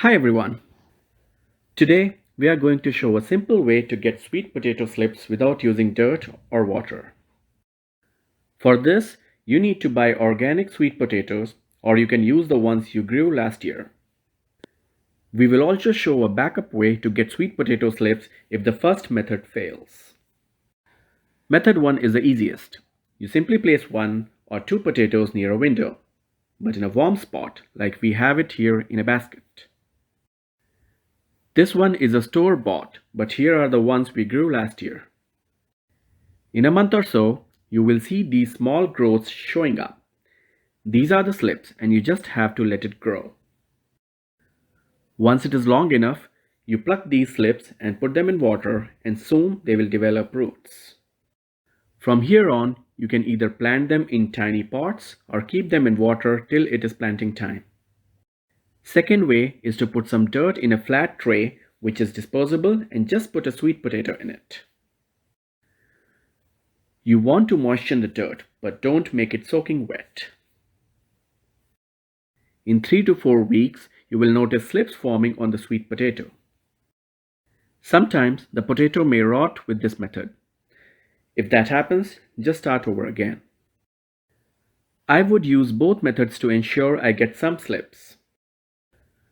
Hi everyone. Today we are going to show a simple way to get sweet potato slips without using dirt or water. For this, you need to buy organic sweet potatoes or you can use the ones you grew last year. We will also show a backup way to get sweet potato slips if the first method fails. Method 1 is the easiest. You simply place one or two potatoes near a window, but in a warm spot like we have it here in a basket. This one is a store-bought, but here are the ones we grew last year. In a month or so, you will see these small growths showing up. These are the slips and you just have to let it grow. Once it is long enough, you pluck these slips and put them in water and soon they will develop roots. From here on, you can either plant them in tiny pots or keep them in water till it is planting time. Second way is to put some dirt in a flat tray which is disposable and just put a sweet potato in it. You want to moisten the dirt, but don't make it soaking wet. In 3 to 4 weeks, you will notice slips forming on the sweet potato. Sometimes the potato may rot with this method. If that happens, just start over again. I would use both methods to ensure I get some slips.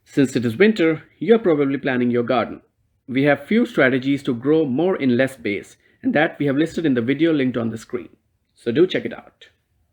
Since it is winter, you are probably planning your garden. We have few strategies to grow more in less space, and that we have listed in the video linked on the screen. So do check it out.